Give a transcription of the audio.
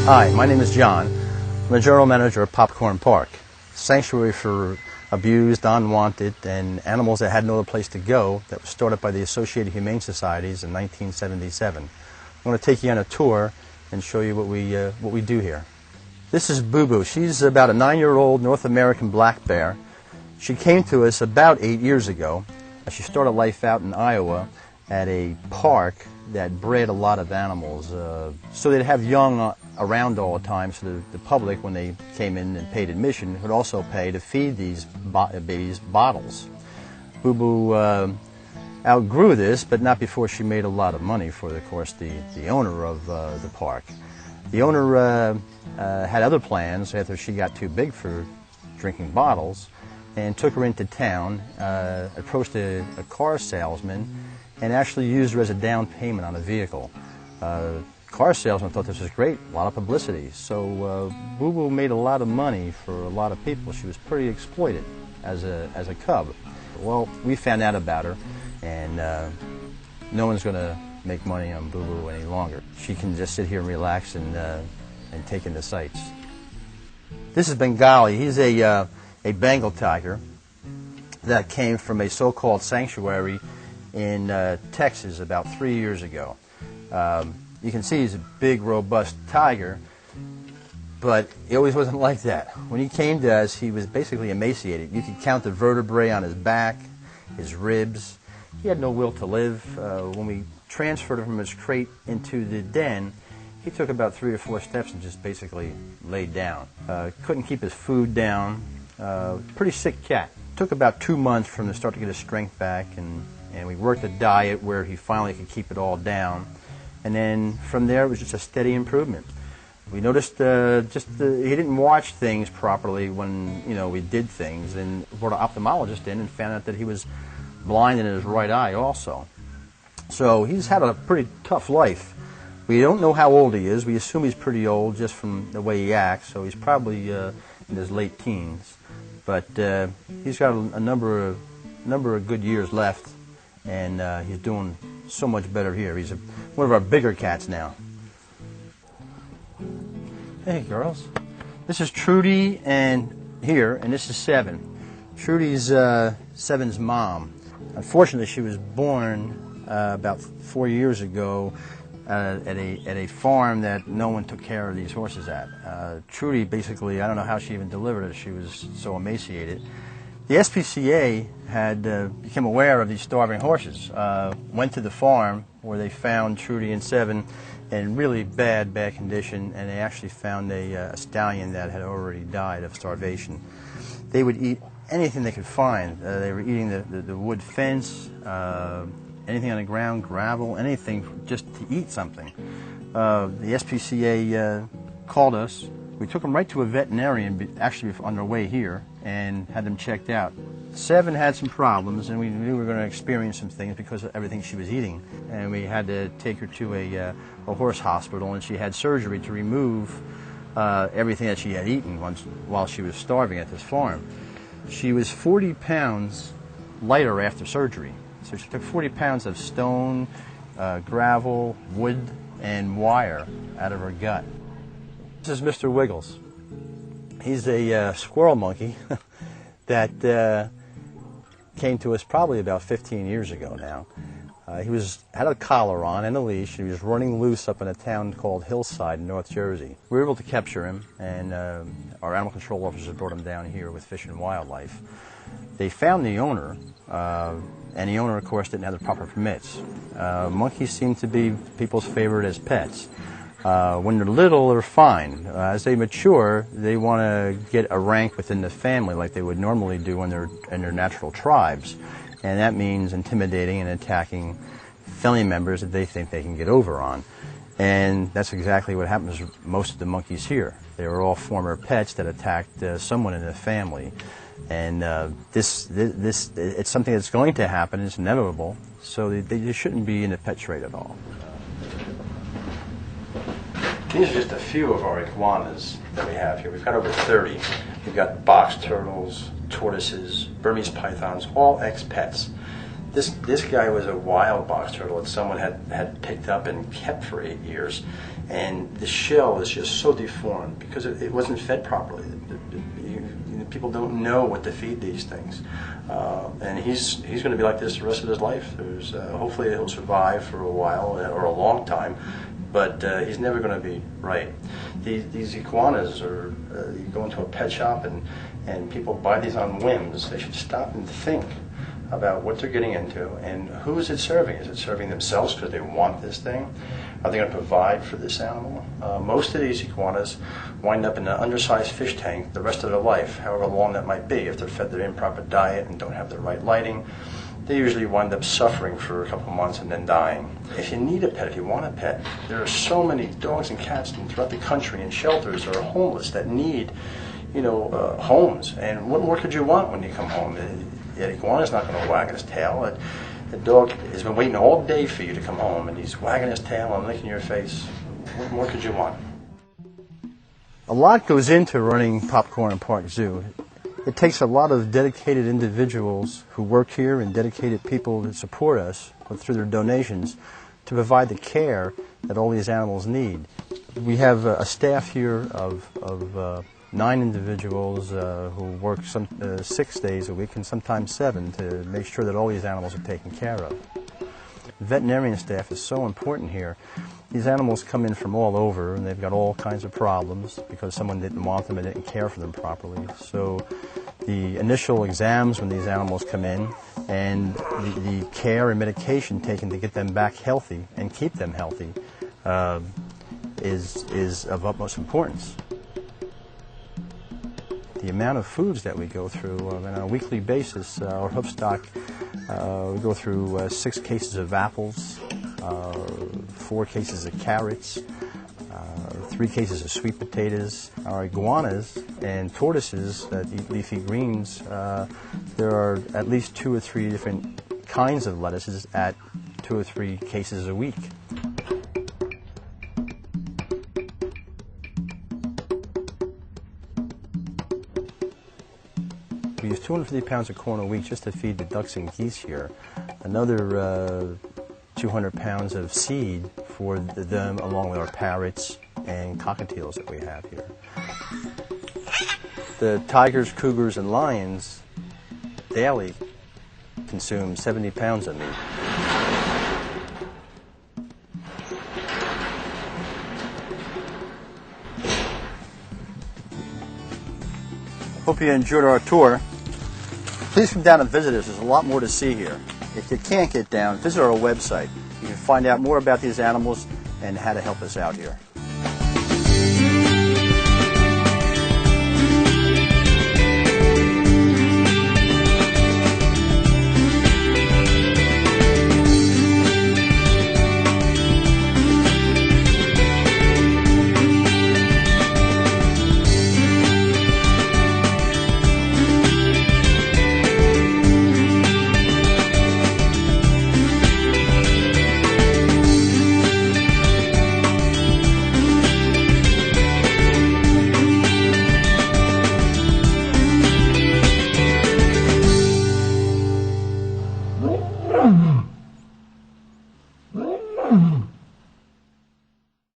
Hi, my name is John. I'm the General Manager of Popcorn Park, sanctuary for abused, unwanted, and animals that had no other place to go that was started by the Associated Humane Societies in 1977. I'm going to take you on a tour and show you what we do here. This is Boo Boo. She's about a 9-year-old North American black bear. She came to us about 8 years ago. She started life out in Iowa at a park that bred a lot of animals. So they'd have young around all the time, so the public, when they came in and paid admission, would also pay to feed these babies bottles. Boo Boo outgrew this, but not before she made a lot of money for, of course, the owner of the park. The owner had other plans after she got too big for drinking bottles, and took her into town, approached a car salesman, and actually used her as a down payment on a vehicle. Car salesman thought this was great, a lot of publicity. So Boo Boo made a lot of money for a lot of people. She was pretty exploited as a cub. Well, we found out about her, and no one's going to make money on Boo Boo any longer. She can just sit here and relax and take in the sights. This is Bengali. He's a Bengal tiger that came from a so-called sanctuary in Texas about 3 years ago. You can see he's a big, robust tiger, but he always wasn't like that. When he came to us, he was basically emaciated. You could count the vertebrae on his back, his ribs. He had no will to live. When we transferred him from his crate into the den, he took about 3 or 4 steps and just basically laid down. Couldn't keep his food down. Pretty sick cat. Took about 2 months for him to start to get his strength back, and we worked a diet where he finally could keep it all down. And then from there, it was just a steady improvement. We noticed he didn't watch things properly when we did things, and brought an ophthalmologist in and found out that he was blind in his right eye also. So he's had a pretty tough life. We don't know how old he is. We assume he's pretty old just from the way he acts, so he's probably in his late teens. But he's got a number of good years left, and he's doing so much better here. He's one of our bigger cats now. Hey girls, this is Trudy and this is Seven. Trudy's Seven's mom. Unfortunately, she was born about 4 years ago at a farm that no one took care of these horses at. Trudy basically, I don't know how she even delivered it. She was so emaciated. The SPCA had become aware of these starving horses, went to the farm where they found Trudy and Seven in really bad condition, and they actually found a stallion that had already died of starvation. They would eat anything they could find. They were eating the wood fence, anything on the ground, gravel, anything just to eat something. The SPCA called us. We took them right to a veterinarian, actually on their way here, and had them checked out. Seven had some problems, and we knew we were going to experience some things because of everything she was eating. And we had to take her to a horse hospital, and she had surgery to remove everything that she had eaten while she was starving at this farm. She was 40 pounds lighter after surgery. So she took 40 pounds of stone, gravel, wood, and wire out of her gut. This is Mr. Wiggles. He's a squirrel monkey that came to us probably about 15 years ago now. He had a collar on and a leash. He was running loose up in a town called Hillside in North Jersey. We were able to capture him, and our animal control officers brought him down here with Fish and Wildlife. They found the owner, and the owner, of course, didn't have the proper permits. Monkeys seem to be people's favorite as pets. When they're little, they're fine. As they mature, they want to get a rank within the family like they would normally do in their natural tribes. And that means intimidating and attacking family members that they think they can get over on. And that's exactly what happens with most of the monkeys here. They were all former pets that attacked someone in the family. And it's something that's going to happen. It's inevitable. So they shouldn't be in the pet trade at all. These are just a few of our iguanas that we have here. We've got over 30. We've got box turtles, tortoises, Burmese pythons, all ex-pets. This guy was a wild box turtle that someone had picked up and kept for 8 years. and the shell is just so deformed because it wasn't fed properly. People don't know what to feed these things, and he's going to be like this the rest of his life. Hopefully he'll survive for a while or a long time, but he's never going to be right. These iguanas are you go into a pet shop and people buy these on whims. They should stop and think about what they're getting into and who is it serving. Is it serving themselves because they want this thing? Are they going to provide for this animal? Most of these iguanas wind up in an undersized fish tank the rest of their life, however long that might be. If they're fed their improper diet and don't have the right lighting, they usually wind up suffering for a couple of months and then dying. If you need a pet, if you want a pet, there are so many dogs and cats throughout the country in shelters that are homeless that need, homes. And what more could you want when you come home? The iguana's not going to wag his tail. The dog has been waiting all day for you to come home, and he's wagging his tail and licking your face. What more could you want? A lot goes into running Popcorn and Park Zoo. It takes a lot of dedicated individuals who work here and dedicated people that support us through their donations to provide the care that all these animals need. We have a staff here of 9 individuals who work 6 days a week and sometimes 7 to make sure that all these animals are taken care of. Veterinarian staff is so important here. These animals come in from all over and they've got all kinds of problems because someone didn't want them and didn't care for them properly. So the initial exams when these animals come in and the care and medication taken to get them back healthy and keep them healthy is of utmost importance. The amount of foods that we go through on a weekly basis, our hoof stock, we go through 6 cases of apples, 4 cases of carrots, 3 cases of sweet potatoes. Our iguanas and tortoises that eat leafy greens, there are at least 2 or 3 different kinds of lettuces at 2 or 3 cases a week. We use 250 pounds of corn a week just to feed the ducks and geese here. Another 200 pounds of seed for them along with our parrots and cockatiels that we have here. The tigers, cougars, and lions daily consume 70 pounds of meat. Hope you enjoyed our tour. Please come down and visit us. There's a lot more to see here. If you can't get down, visit our website. You can find out more about these animals and how to help us out here.